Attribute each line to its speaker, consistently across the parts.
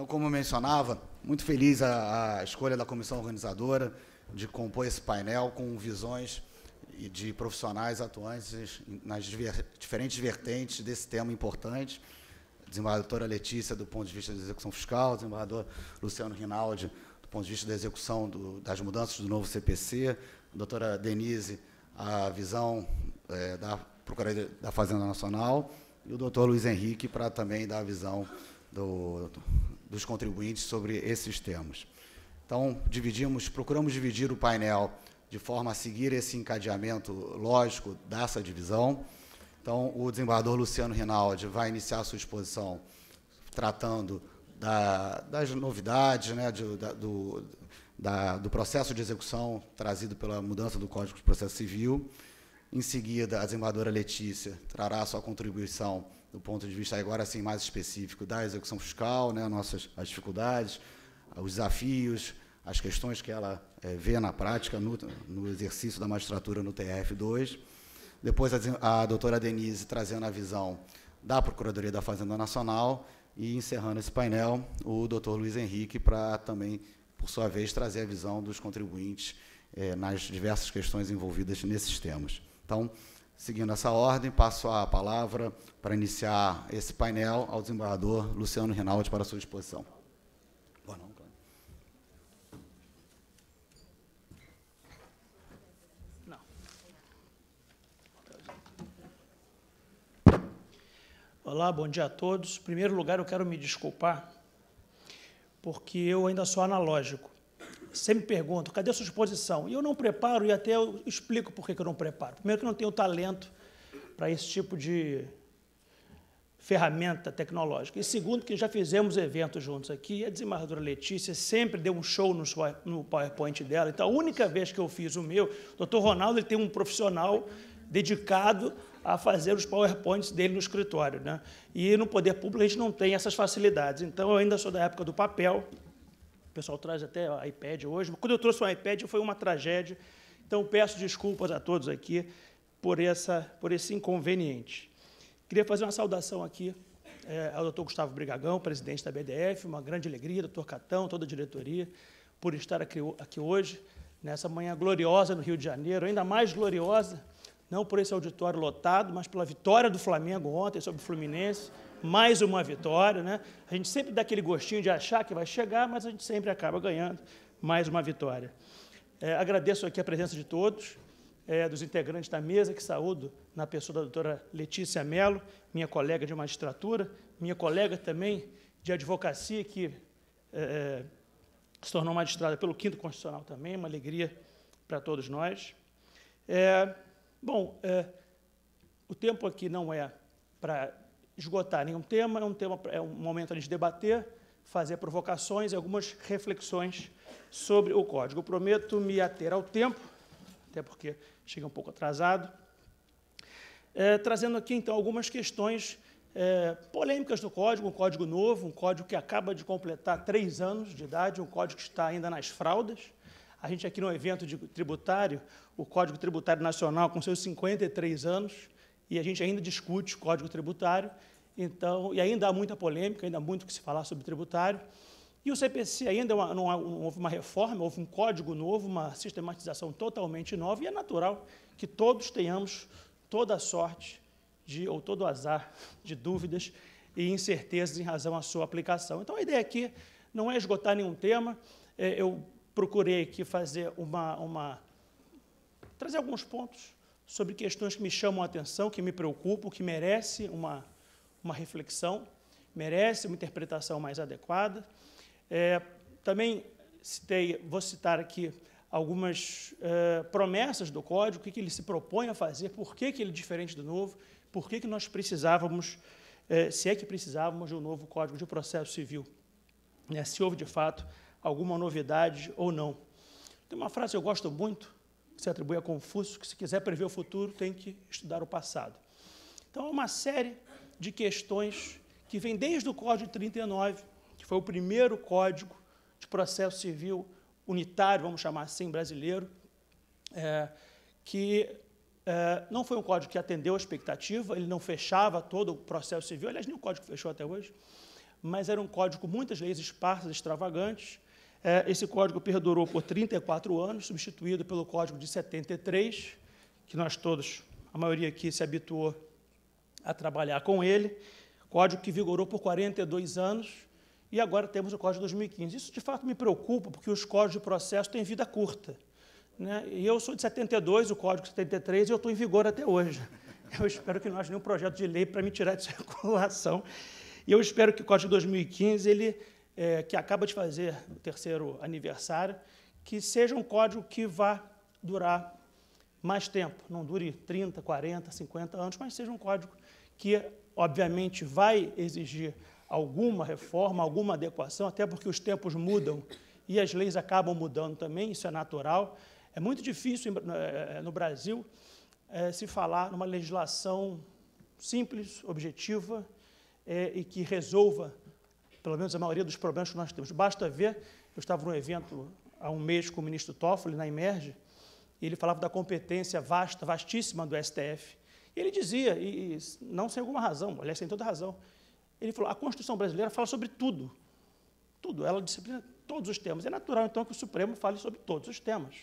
Speaker 1: Então, como eu mencionava, muito feliz a escolha da comissão organizadora de compor esse painel com visões de profissionais atuantes nas diferentes vertentes desse tema importante. A desembargadora Letícia, do ponto de vista da execução fiscal, o desembargador Luciano Rinaldi, do ponto de vista da execução das mudanças do novo CPC, a doutora Denise, a visão da Procuradoria da Fazenda Nacional, e o doutor Luiz Henrique, para também dar a visão dos contribuintes sobre esses temas. Então, procuramos dividir o painel de forma a seguir esse encadeamento lógico dessa divisão. Então, o desembargador Luciano Rinaldi vai iniciar a sua exposição tratando das novidades, né, do processo de execução trazido pela mudança do Código de Processo Civil. Em seguida, a desembargadora Letícia trará a sua contribuição do ponto de vista, agora sim, mais específico da execução fiscal, né, as dificuldades, os desafios, as questões que ela vê na prática, no exercício da magistratura no TRF2. Depois, a doutora Denise trazendo a visão da Procuradoria da Fazenda Nacional e, encerrando esse painel, o doutor Luiz Henrique, para também, por sua vez, trazer a visão dos contribuintes nas diversas questões envolvidas nesses temas. Então, seguindo essa ordem, passo a palavra para iniciar esse painel ao desembargador Luciano Rinaldi para a sua exposição. Boa noite.
Speaker 2: Olá, bom dia a todos. Em primeiro lugar, eu quero me desculpar, porque eu ainda sou analógico. Sempre pergunto, cadê a sua exposição? E eu não preparo, e até eu explico por que eu não preparo. Primeiro, que eu não tenho talento para esse tipo de ferramenta tecnológica. E segundo, que já fizemos eventos juntos aqui, e a desembargadora Letícia sempre deu um show no PowerPoint dela. Então, a única vez que eu fiz o meu, o doutor Ronaldo ele tem um profissional dedicado a fazer os PowerPoints dele no escritório, né? E no poder público a gente não tem essas facilidades. Então, eu ainda sou da época do papel. O pessoal traz até iPad hoje. Quando eu trouxe o iPad, foi uma tragédia. Então, peço desculpas a todos aqui por esse inconveniente. Queria fazer uma saudação aqui ao doutor Gustavo Brigagão, presidente da BDF, uma grande alegria, doutor Catão, toda a diretoria, por estar aqui hoje, nessa manhã gloriosa no Rio de Janeiro, ainda mais gloriosa, não por esse auditório lotado, mas pela vitória do Flamengo ontem sobre o Fluminense, mais uma vitória, né? A gente sempre dá aquele gostinho de achar que vai chegar, mas a gente sempre acaba ganhando mais uma vitória. Agradeço aqui a presença de todos, dos integrantes da mesa, que saúdo na pessoa da doutora Letícia Mello, minha colega de magistratura, minha colega também de advocacia, que se tornou magistrada pelo 5º Constitucional também, uma alegria para todos nós. O tempo aqui não é para esgotar nenhum tema, é um momento de debater, fazer provocações e algumas reflexões sobre o Código. Eu prometo me ater ao tempo, até porque chega um pouco atrasado, trazendo aqui, então, algumas questões polêmicas do Código, um Código novo, um Código que acaba de completar 3 anos de idade, um Código que está ainda nas fraldas. A gente aqui no evento tributário, o Código Tributário Nacional, com seus 53 anos, e a gente ainda discute o Código Tributário, então, e ainda há muita polêmica, ainda há muito que se falar sobre tributário. E o CPC ainda não houve uma reforma, houve um código novo, uma sistematização totalmente nova, e é natural que todos tenhamos toda a sorte, ou todo o azar de dúvidas e incertezas em razão à sua aplicação. Então, a ideia aqui não é esgotar nenhum tema, eu procurei aqui fazer trazer alguns pontos sobre questões que me chamam a atenção, que me preocupam, que merecem uma reflexão, merece uma interpretação mais adequada. Também vou citar aqui algumas promessas do Código, o que ele se propõe a fazer, por que ele é diferente do novo, por que nós precisávamos, se é que precisávamos de um novo Código de Processo Civil, né, se houve, de fato, alguma novidade ou não. Tem uma frase que eu gosto muito, que se atribui a Confúcio, que se quiser prever o futuro, tem que estudar o passado. Então, é uma série de questões que vem desde o Código de 39, que foi o primeiro Código de Processo Civil unitário, vamos chamar assim, brasileiro, que não foi um código que atendeu a expectativa, ele não fechava todo o processo civil, aliás, nem o código fechou até hoje, mas era um código com muitas leis esparsas, extravagantes. Esse código perdurou por 34 anos, substituído pelo Código de 73, que nós todos, a maioria aqui, se habituou a trabalhar com ele, código que vigorou por 42 anos, e agora temos o Código de 2015. Isso, de fato, me preocupa, porque os códigos de processo têm vida curta, né? E eu sou de 72, o Código de 73, e eu estou em vigor até hoje. Eu espero que não haja nenhum projeto de lei para me tirar de circulação. E eu espero que o Código de 2015, que acaba de fazer o 3º aniversário, que seja um código que vá durar mais tempo, não dure 30, 40, 50 anos, mas seja um código que, obviamente, vai exigir alguma reforma, alguma adequação, até porque os tempos mudam e as leis acabam mudando também, isso é natural. É muito difícil no Brasil se falar numa legislação simples, objetiva e que resolva, pelo menos a maioria dos problemas que nós temos. Basta ver, eu estava num evento há um mês com o ministro Toffoli, na Imerge, e ele falava da competência vastíssima do STF. E ele dizia, e não sem alguma razão, aliás, sem toda razão, ele falou, a Constituição brasileira fala sobre tudo, tudo, ela disciplina todos os temas. É natural, então, que o Supremo fale sobre todos os temas.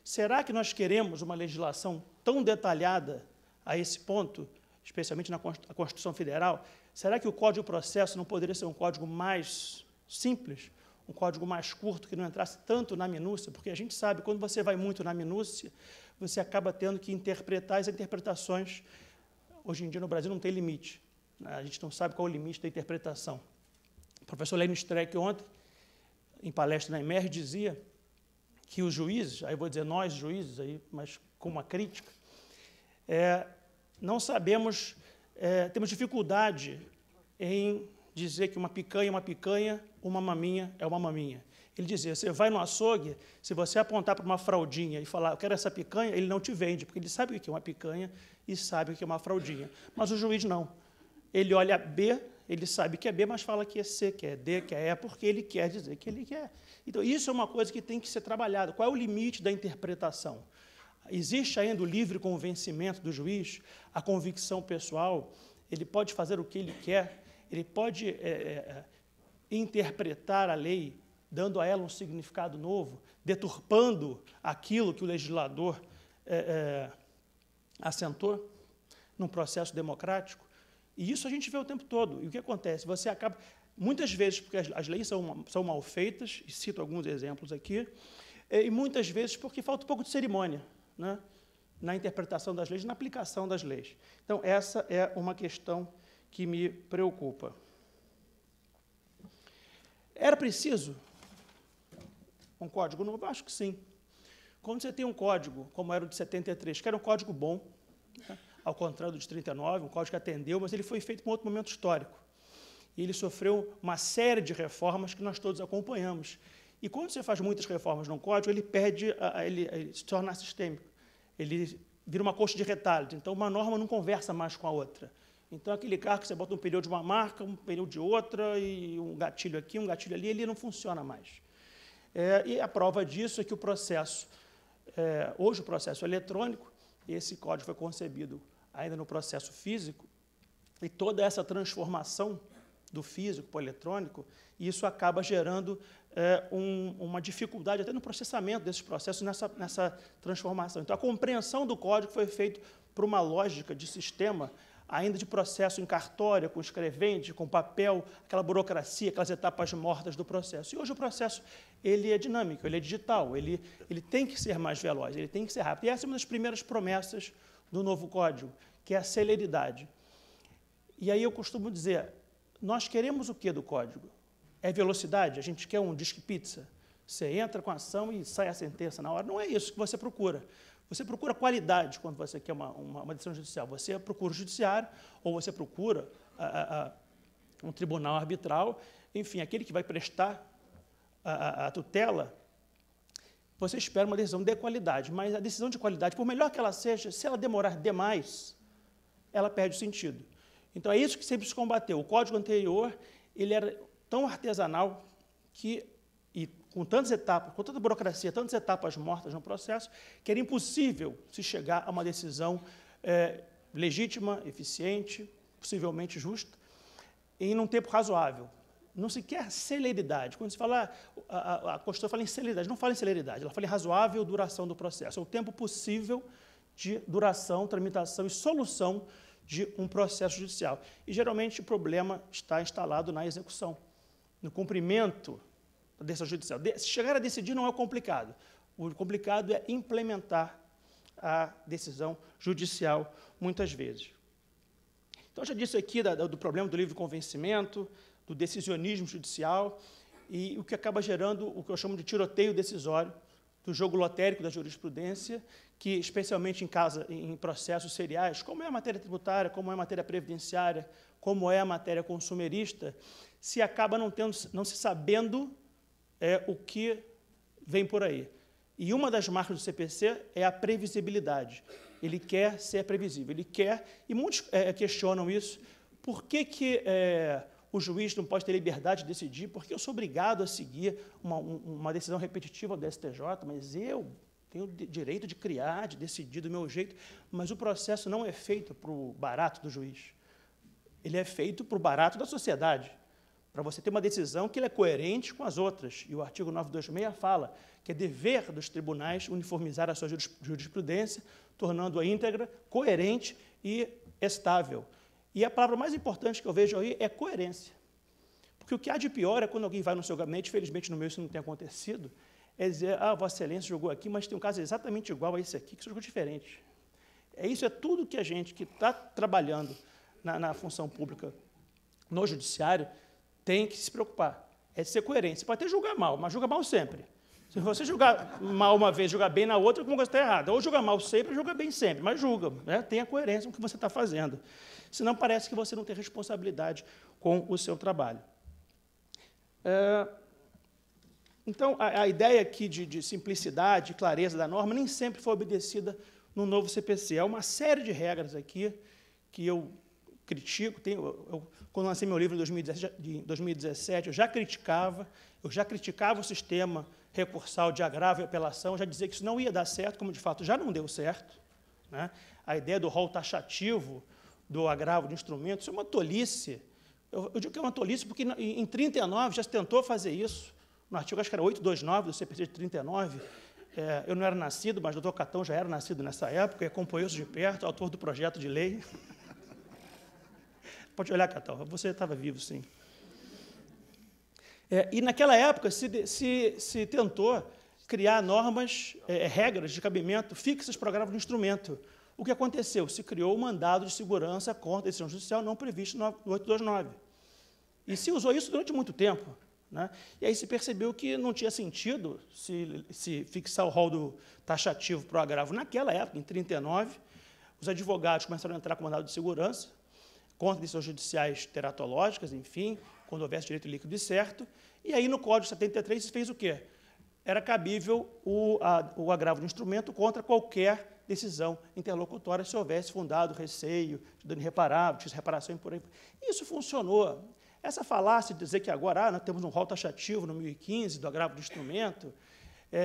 Speaker 2: Será que nós queremos uma legislação tão detalhada a esse ponto, especialmente na Constituição Federal? Será que o Código de Processo não poderia ser um código mais simples, um código mais curto, que não entrasse tanto na minúcia? Porque a gente sabe, quando você vai muito na minúcia, você acaba tendo que interpretar as interpretações. Hoje em dia, no Brasil, não tem limite. A gente não sabe qual é o limite da interpretação. O professor Lênio Streck, ontem, em palestra na Imerge, dizia que os juízes, aí vou dizer nós juízes, aí, mas com uma crítica, não sabemos, temos dificuldade em dizer que uma picanha é uma picanha, uma maminha é uma maminha. Ele dizia, você vai no açougue, se você apontar para uma fraldinha e falar, eu quero essa picanha, ele não te vende, porque ele sabe o que é uma picanha e sabe o que é uma fraldinha. Mas o juiz não. Ele olha B, ele sabe que é B, mas fala que é C, que é D, que é E, porque ele quer dizer que ele quer. Então, isso é uma coisa que tem que ser trabalhada. Qual é o limite da interpretação? Existe ainda o livre convencimento do juiz, a convicção pessoal, ele pode fazer o que ele quer, ele pode interpretar a lei, dando a ela um significado novo, deturpando aquilo que o legislador assentou num processo democrático. E isso a gente vê o tempo todo. E o que acontece? Você acaba, muitas vezes, porque as leis são mal feitas, e cito alguns exemplos aqui, e muitas vezes porque falta um pouco de cerimônia, né, na interpretação das leis, na aplicação das leis. Então, essa é uma questão que me preocupa. Era preciso um código novo? Acho que sim. Quando você tem um código, como era o de 73, que era um código bom, né, ao contrário do de 39, um código que atendeu, mas ele foi feito em outro momento histórico. E ele sofreu uma série de reformas que nós todos acompanhamos. E quando você faz muitas reformas num código, ele ele se torna sistêmico. Ele vira uma coxa de retalhos. Então, uma norma não conversa mais com a outra. Então, aquele carro que você bota um pneu de uma marca, um pneu de outra, e um gatilho aqui, um gatilho ali, ele não funciona mais. E a prova disso é que o processo, hoje o processo eletrônico, esse código foi concebido ainda no processo físico, e toda essa transformação do físico para o eletrônico, isso acaba gerando uma dificuldade até no processamento desses processos, nessa transformação. Então, a compreensão do código foi feita por uma lógica de sistema, ainda de processo em cartório, com escrevente, com papel, aquela burocracia, aquelas etapas mortas do processo. E hoje o processo ele é dinâmico, ele é digital, ele tem que ser mais veloz, ele tem que ser rápido. E essa é uma das primeiras promessas do novo código, que é a celeridade. E aí eu costumo dizer, nós queremos o quê do código? É velocidade? A gente quer um disque pizza? Você entra com a ação e sai a sentença na hora? Não é isso que você procura. Você procura qualidade quando você quer uma decisão judicial. Você procura o judiciário ou você procura um tribunal arbitral, enfim, aquele que vai prestar a tutela. Você espera uma decisão de qualidade, mas a decisão de qualidade, por melhor que ela seja, se ela demorar demais, ela perde o sentido. Então, é isso que sempre se combateu. O código anterior ele era tão artesanal que, e com tantas etapas, com tanta burocracia, tantas etapas mortas no processo, que era impossível se chegar a uma decisão legítima, eficiente, possivelmente justa. em um tempo razoável. Não se quer celeridade. Quando se fala, a Constituição fala em celeridade, não fala em celeridade, ela fala em razoável duração do processo. É o tempo possível de duração, tramitação e solução de um processo judicial. E, geralmente, o problema está instalado na execução, no cumprimento da decisão judicial. Se chegar a decidir não é complicado. O complicado é implementar a decisão judicial, muitas vezes. Então, já disse aqui do problema do livre convencimento, do decisionismo judicial, e o que acaba gerando o que eu chamo de tiroteio decisório, do jogo lotérico da jurisprudência, que, especialmente em processos seriais, como é a matéria tributária, como é a matéria previdenciária, como é a matéria consumerista, se acaba não se sabendo o que vem por aí. E uma das marcas do CPC é a previsibilidade. Ele quer ser previsível, ele quer, e muitos questionam isso, por que o juiz não pode ter liberdade de decidir, porque eu sou obrigado a seguir uma decisão repetitiva do STJ, mas eu tenho o direito de criar, de decidir do meu jeito, mas o processo não é feito para o barato do juiz, ele é feito para o barato da sociedade, para você ter uma decisão que é coerente com as outras. E o artigo 926 fala que é dever dos tribunais uniformizar a sua jurisprudência, tornando-a íntegra, coerente e estável. E a palavra mais importante que eu vejo aí é coerência. Porque o que há de pior é quando alguém vai no seu gabinete, felizmente no meu isso não tem acontecido, é dizer, Vossa Excelência jogou aqui, mas tem um caso exatamente igual a esse aqui, que jogou diferente. Isso é tudo que a gente que está trabalhando na função pública, no judiciário, tem que se preocupar. É de ser coerente. Você pode até julgar mal, mas julga mal sempre. Se você julgar mal uma vez, julgar bem na outra, alguma coisa está errada. Ou julga mal sempre, julga bem sempre, mas julga. Né? Tenha coerência com o que você está fazendo. Senão parece que você não tem responsabilidade com o seu trabalho. Então, a ideia aqui de simplicidade, clareza da norma, nem sempre foi obedecida no novo CPC. Há uma série de regras aqui que eu critico. Quando lancei meu livro em 2017, eu já criticava o sistema recursal de agravo e apelação, já dizia que isso não ia dar certo, como de fato já não deu certo. Né? A ideia do rol taxativo do agravo de instrumento, isso é uma tolice. Eu digo que é uma tolice porque em 39 já se tentou fazer isso, no artigo, acho que era 829 do CPC de 39, eu não era nascido, mas o doutor Catão já era nascido nessa época, e acompanhou isso de perto, autor do projeto de lei. Pode olhar, Catão, você estava vivo, sim. E naquela época se tentou criar normas, regras de cabimento fixas para o agravo de instrumento. O que aconteceu? Se criou um mandado de segurança contra a decisão judicial não previsto no 829. E se usou isso durante muito tempo. Né? E aí se percebeu que não tinha sentido se fixar o rol do taxativo para o agravo. Naquela época, em 39, os advogados começaram a entrar com mandado de segurança contra decisões judiciais teratológicas, enfim, quando houvesse direito líquido e certo. E aí, no Código 73, se fez o quê? Era cabível o agravo de instrumento contra qualquer decisão interlocutória se houvesse fundado receio de dano irreparável, de reparação e por aí. Isso funcionou. Essa falácia de dizer que agora nós temos um rol taxativo no 1015 do agravo de instrumento,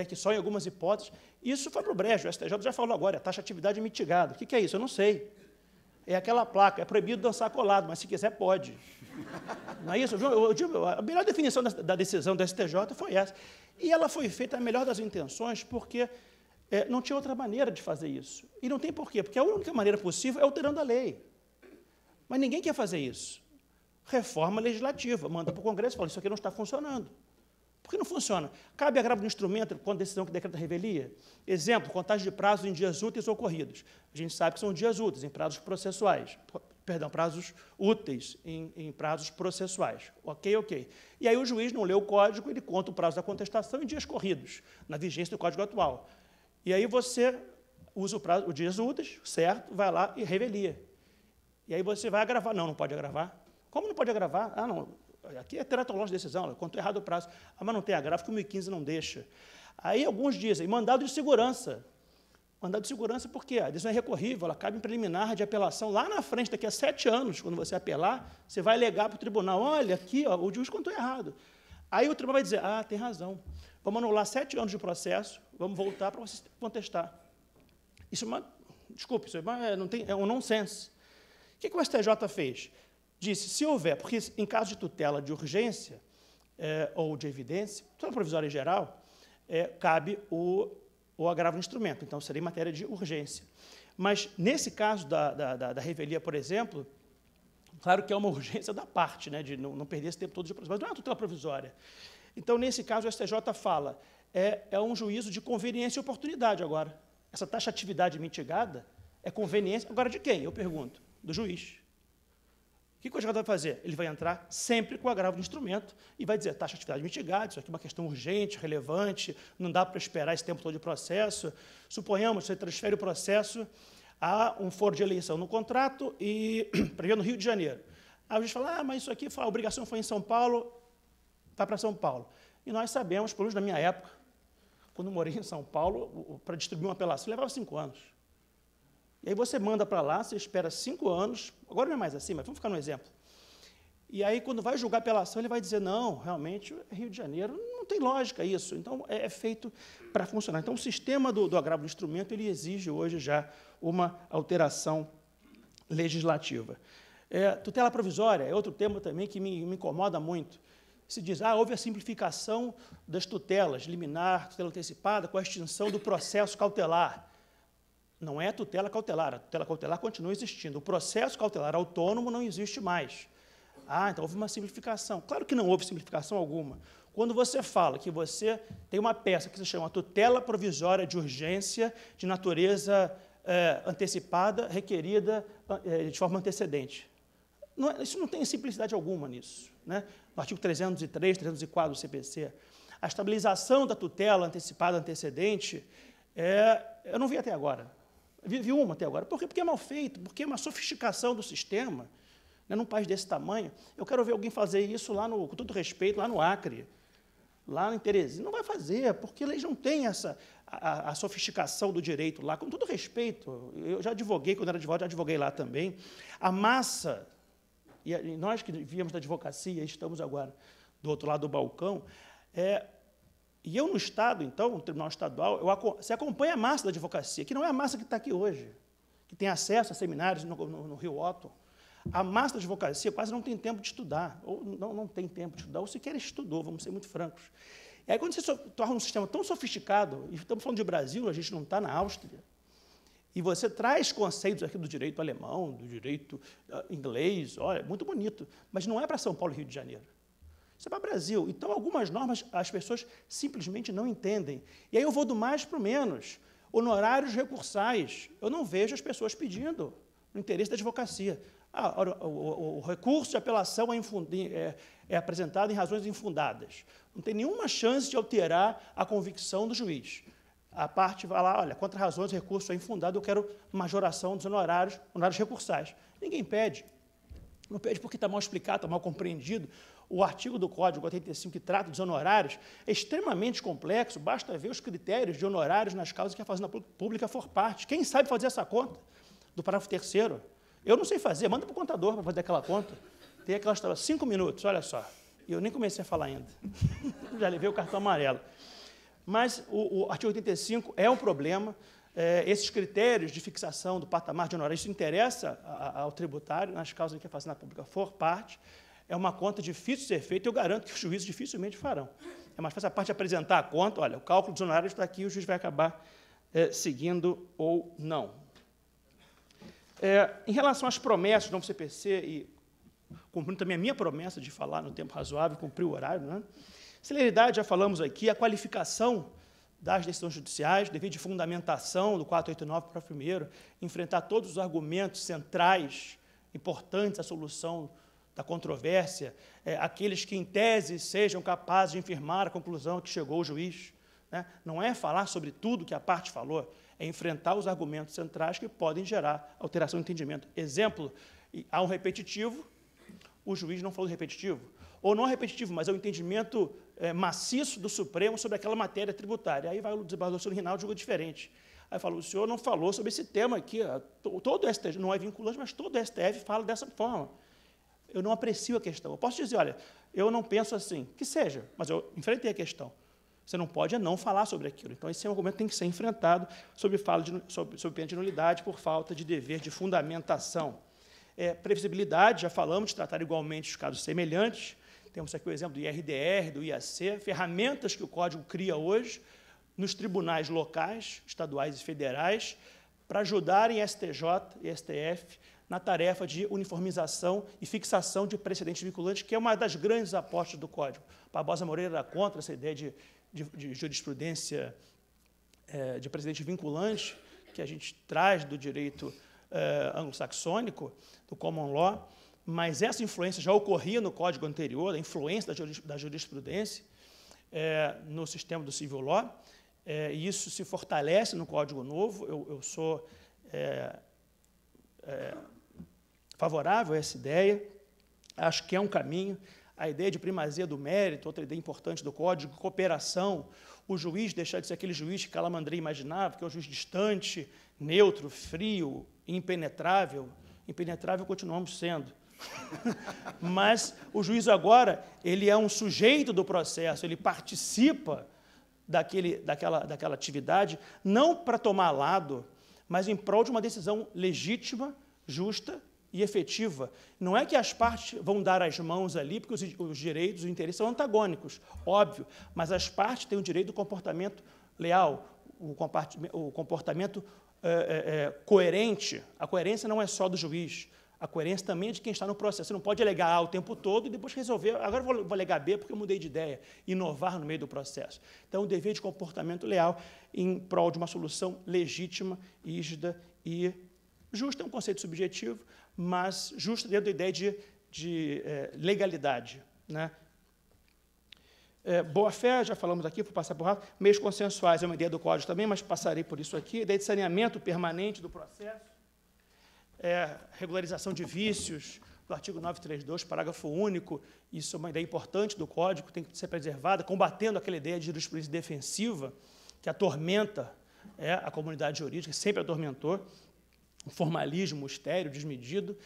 Speaker 2: que só em algumas hipóteses, isso foi para o brejo. O STJ já falou agora, é taxatividade mitigada. O que é isso? Eu não sei. É aquela placa, é proibido dançar colado, mas se quiser pode. Não é isso? Eu digo, a melhor definição da decisão do STJ foi essa. E ela foi feita a melhor das intenções, porque não tinha outra maneira de fazer isso. E não tem porquê, porque a única maneira possível é alterando a lei. Mas ninguém quer fazer isso. Reforma legislativa, manda para o Congresso e fala, isso aqui não está funcionando. Por que não funciona? Cabe agravo de instrumento com a decisão que decreta revelia? Exemplo, contagem de prazos em dias úteis ocorridos. A gente sabe que são dias úteis em prazos processuais. Perdão, prazos úteis em prazos processuais. Ok. E aí o juiz não lê o código, ele conta o prazo da contestação em dias corridos, na vigência do código atual. E aí você usa os dias úteis, certo, vai lá e revelia. E aí você vai agravar. Não pode agravar. Como não pode agravar? Não. Aqui é teratológica de decisão, contou errado o prazo. Mas não tem agravo, que o 1015 não deixa. Aí alguns dizem, mandado de segurança. Mandado de segurança por quê? A decisão é recorrível, ela cabe em preliminar de apelação. Lá na frente, daqui a 7 anos, quando você apelar, você vai alegar para o tribunal, olha, aqui o juiz contou errado. Aí o tribunal vai dizer, tem razão. Vamos anular 7 anos de processo, vamos voltar para você contestar. Isso é um nonsense. O que o STJ fez? disse, se houver, porque em caso de tutela de urgência ou de evidência, tutela provisória em geral, cabe o agravo do instrumento, então seria em matéria de urgência. Mas, nesse caso da revelia, por exemplo, claro que é uma urgência da parte, né, de não perder esse tempo todo de processo, mas não é uma tutela provisória. Então, nesse caso, o STJ fala, é um juízo de conveniência e oportunidade agora. Essa taxatividade mitigada é conveniência, agora de quem? Eu pergunto, do juiz. O que o advogado vai fazer? Ele vai entrar sempre com o agravo do instrumento e vai dizer, taxatividade mitigada, isso aqui é uma questão urgente, relevante, não dá para esperar esse tempo todo de processo. Suponhamos que você transfere o processo a um foro de eleição no contrato e prevendo no Rio de Janeiro. Aí o juiz fala, mas isso aqui, a obrigação foi em São Paulo, vai para São Paulo. E nós sabemos, pelo menos na minha época, quando eu morei em São Paulo, para distribuir uma apelação, levava 5 anos. E aí você manda para lá, você espera 5 anos, agora não é mais assim, mas vamos ficar no exemplo. E aí, quando vai julgar a apelação, ele vai dizer, não, realmente, Rio de Janeiro, não tem lógica isso. Então, é feito para funcionar. Então, o sistema do agravo do instrumento, ele exige hoje já uma alteração legislativa. Tutela provisória é outro tema também que me incomoda muito. Se diz, houve a simplificação das tutelas, liminar, tutela antecipada, com a extinção do processo cautelar. Não é tutela cautelar, a tutela cautelar continua existindo. O processo cautelar autônomo não existe mais. Então houve uma simplificação. Claro que não houve simplificação alguma. Quando você fala que você tem uma peça que se chama tutela provisória de urgência de natureza antecipada, requerida de forma antecedente. Isso não tem simplicidade alguma nisso. Né? No artigo 303, 304 do CPC, a estabilização da tutela antecipada antecedente, eu não vi até agora. Vi uma até agora. Por quê? Porque é mal feito, porque é uma sofisticação do sistema. Né, num país desse tamanho, eu quero ver alguém fazer isso lá, com todo respeito, lá no Acre, lá em Teresina. Não vai fazer, porque eles não têm a sofisticação do direito lá, com todo respeito. Eu já advoguei, quando era advogado, já advoguei lá também. A massa, e nós que viemos da advocacia, estamos agora do outro lado do balcão, e eu, no Estado, então, no Tribunal Estadual, você acompanha a massa da advocacia, que não é a massa que está aqui hoje, que tem acesso a seminários no Rio Otto. A massa da advocacia quase não tem tempo de estudar, ou não tem tempo de estudar, ou sequer estudou, vamos ser muito francos. E aí, quando você torna um sistema tão sofisticado, e estamos falando de Brasil, a gente não está na Áustria, e você traz conceitos aqui do direito alemão, do direito inglês, olha, muito bonito, mas não é para São Paulo e Rio de Janeiro. Isso é para o Brasil. Então, algumas normas as pessoas simplesmente não entendem. E aí eu vou do mais para o menos. Honorários recursais. Eu não vejo as pessoas pedindo no interesse da advocacia. O recurso de apelação é apresentado em razões infundadas. Não tem nenhuma chance de alterar a convicção do juiz. A parte vai lá, olha, contra razões, o recurso é infundado, eu quero majoração dos honorários recursais. Ninguém pede. Não pede porque está mal explicado, está mal compreendido. O artigo do Código 85, que trata dos honorários, é extremamente complexo, basta ver os critérios de honorários nas causas que a Fazenda Pública for parte. Quem sabe fazer essa conta? Do parágrafo 3º. Eu não sei fazer, manda para o contador para fazer aquela conta. Tem aquela história, 5 minutos, olha só. E eu nem comecei a falar ainda. Já levei o cartão amarelo. Mas o artigo 85 é um problema. Esses critérios de fixação do patamar de honorários, isso interessa ao tributário, nas causas em que a Fazenda Pública for parte. É uma conta difícil de ser feita, eu garanto que os juízes dificilmente farão. É mais fácil a parte de apresentar a conta, olha, o cálculo dos honorários está aqui, o juiz vai acabar seguindo ou não. Em relação às promessas do novo CPC, e cumprindo também a minha promessa de falar no tempo razoável, cumprir o horário, né? Celeridade, já falamos aqui, a qualificação das decisões judiciais, devido de fundamentação do 489 para o primeiro, enfrentar todos os argumentos centrais, importantes à solução da controvérsia, aqueles que, em tese, sejam capazes de infirmar a conclusão a que chegou o juiz. Né? Não é falar sobre tudo que a parte falou, é enfrentar os argumentos centrais que podem gerar alteração de entendimento. Exemplo, há um repetitivo, o juiz não falou do repetitivo, ou não é repetitivo, mas é o entendimento maciço do Supremo sobre aquela matéria tributária. Aí vai o desembargador Rinaldo, julga diferente. Aí fala, o senhor não falou sobre esse tema aqui, todo o STF, não é vinculante, mas todo o STF fala dessa forma. Eu não aprecio a questão. Eu posso dizer, olha, eu não penso assim, que seja, mas eu enfrentei a questão. Você não pode não falar sobre aquilo. Então, esse argumento tem que ser enfrentado sob pena de nulidade por falta de dever de fundamentação. Previsibilidade, já falamos, de tratar igualmente os casos semelhantes. Temos aqui o exemplo do IRDR, do IAC, ferramentas que o Código cria hoje nos tribunais locais, estaduais e federais, para ajudarem STJ e STF na tarefa de uniformização e fixação de precedentes vinculantes, que é uma das grandes apostas do Código. Barbosa Moreira era contra essa ideia de jurisprudência de precedente vinculante, que a gente traz do direito anglo-saxônico, do common law, mas essa influência já ocorria no Código anterior, a influência da jurisprudência no sistema do civil law, e isso se fortalece no Código Novo. Eu sou favorável a essa ideia, acho que é um caminho. A ideia de primazia do mérito, outra ideia importante do Código, cooperação, o juiz deixar de ser aquele juiz que Calamandrei imaginava, que é um juiz distante, neutro, frio, impenetrável. Impenetrável continuamos sendo. Mas o juiz agora, ele é um sujeito do processo, ele participa daquela atividade, não para tomar lado, mas em prol de uma decisão legítima, justa e efetiva. Não é que as partes vão dar as mãos ali, porque os direitos, os interesses são antagônicos, óbvio, mas as partes têm o direito do comportamento leal, o comportamento coerente. A coerência não é só do juiz, a coerência também é de quem está no processo. Você não pode alegar A o tempo todo e depois resolver, agora vou alegar B porque eu mudei de ideia, inovar no meio do processo. Então, o dever de comportamento leal em prol de uma solução legítima, rígida e justa. É um conceito subjetivo, mas justa dentro da ideia de legalidade, né? Boa-fé, já falamos aqui, vou passar por rápido. Meios consensuais é uma ideia do Código também, mas passarei por isso aqui. Ideia de saneamento permanente do processo. Regularização de vícios, do artigo 932, parágrafo único. Isso é uma ideia importante do Código, tem que ser preservada, combatendo aquela ideia de jurisprudência defensiva, que atormenta a comunidade jurídica, sempre atormentou, o formalismo estéril, desmedido,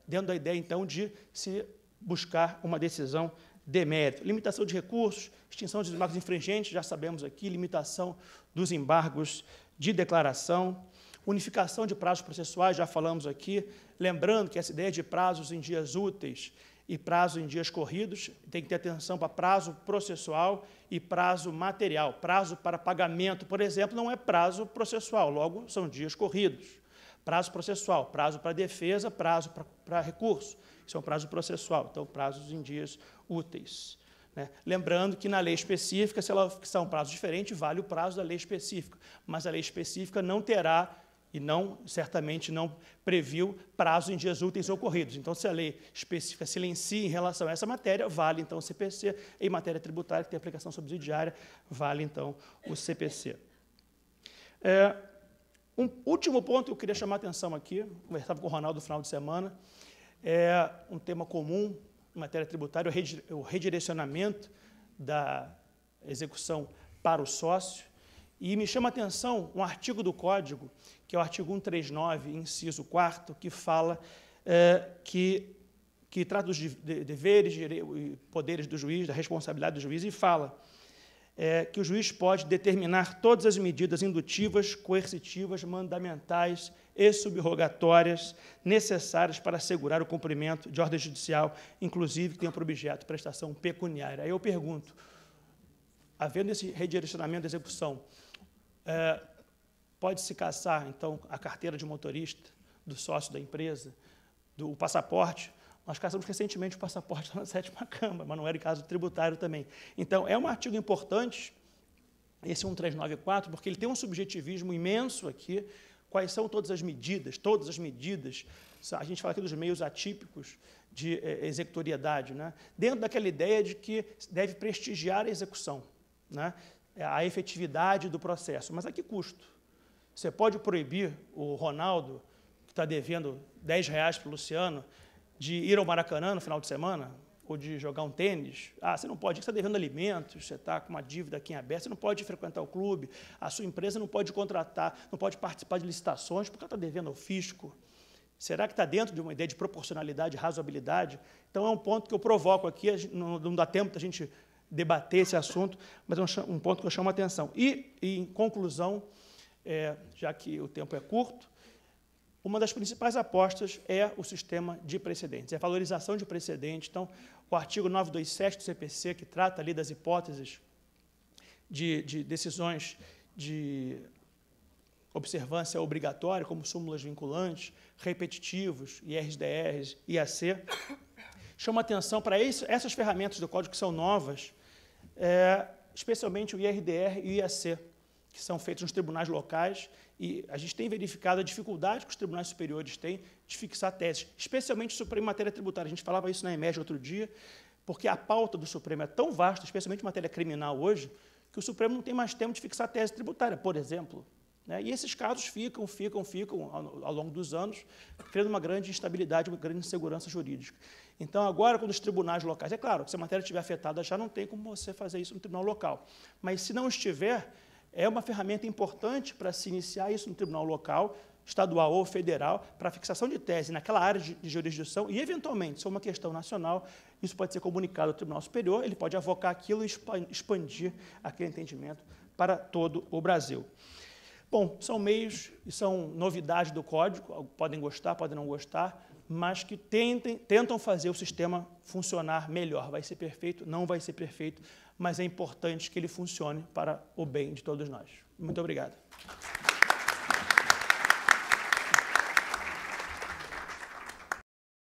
Speaker 2: dentro da ideia, então, de se buscar uma decisão de mérito. Limitação de recursos, extinção dos embargos infringentes, já sabemos aqui, limitação dos embargos de declaração, unificação de prazos processuais, já falamos aqui, lembrando que essa ideia de prazos em dias úteis e prazo em dias corridos, tem que ter atenção para prazo processual e prazo material. Prazo para pagamento, por exemplo, não é prazo processual, logo são dias corridos. Prazo processual, prazo para defesa, prazo para recurso. Isso é um prazo processual, então prazos em dias úteis, né? Lembrando que na lei específica, se ela fixar um prazo diferente, vale o prazo da lei específica, mas a lei específica não terá e certamente não previu prazo em dias úteis ocorridos. Então, se a lei específica silencia em relação a essa matéria, vale, então, o CPC. Em matéria tributária, que tem aplicação subsidiária, vale, então, o CPC. Um último ponto que eu queria chamar a atenção aqui, conversava com o Ronaldo no final de semana, é um tema comum em matéria tributária, o redirecionamento da execução para o sócio. E me chama a atenção um artigo do Código, que é o artigo 139, inciso 4º, que fala que trata dos deveres e poderes do juiz, da responsabilidade do juiz, e fala que o juiz pode determinar todas as medidas indutivas, coercitivas, mandamentais e subrogatórias necessárias para assegurar o cumprimento de ordem judicial, inclusive que tenha por objeto prestação pecuniária. Aí eu pergunto, havendo esse redirecionamento da execução, pode-se cassar, então, a carteira de motorista, do sócio da empresa, do passaporte? Nós cassamos recentemente o passaporte na 7ª Câmara, mas não era em caso tributário também. Então, é um artigo importante, esse 1394, porque ele tem um subjetivismo imenso aqui. Quais são todas as medidas? Todas as medidas. A gente fala aqui dos meios atípicos de executoriedade, né? Dentro daquela ideia de que deve prestigiar a execução, né? A efetividade do processo. Mas a que custo? Você pode proibir o Ronaldo, que está devendo R$10 para o Luciano, de ir ao Maracanã no final de semana, ou de jogar um tênis? Você não pode, você está devendo alimentos, você está com uma dívida aqui em aberto, você não pode frequentar o clube, a sua empresa não pode contratar, não pode participar de licitações, porque ela está devendo ao fisco. Será que está dentro de uma ideia de proporcionalidade, razoabilidade? Então, é um ponto que eu provoco aqui, não dá tempo da gente debater esse assunto, mas é um ponto que eu chamo a atenção. E, em conclusão, já que o tempo é curto, uma das principais apostas é o sistema de precedentes, é a valorização de precedentes. Então, o artigo 927 do CPC, que trata ali das hipóteses de decisões de observância obrigatória, como súmulas vinculantes, repetitivos, IRDRs, IAC, chama atenção para essas ferramentas do Código que são novas, especialmente o IRDR e o IAC, que são feitos nos tribunais locais, e a gente tem verificado a dificuldade que os tribunais superiores têm de fixar teses, especialmente o Supremo em matéria tributária. A gente falava isso na EMERGE outro dia, porque a pauta do Supremo é tão vasta, especialmente em matéria criminal hoje, que o Supremo não tem mais tempo de fixar tese tributária, por exemplo. E esses casos ficam ao longo dos anos, criando uma grande instabilidade, uma grande insegurança jurídica. Então, agora, quando os tribunais locais... É claro que se a matéria estiver afetada, já não tem como você fazer isso no tribunal local. Mas, se não estiver, é uma ferramenta importante para se iniciar isso no tribunal local, estadual ou federal, para a fixação de tese naquela área de jurisdição e, eventualmente, se for uma questão nacional, isso pode ser comunicado ao Tribunal Superior, ele pode avocar aquilo e expandir aquele entendimento para todo o Brasil. Bom, são meios e são novidades do Código, podem gostar, podem não gostar, mas que tentam fazer o sistema funcionar melhor. Vai ser perfeito? Não vai ser perfeito, mas é importante que ele funcione para o bem de todos nós. Muito obrigado.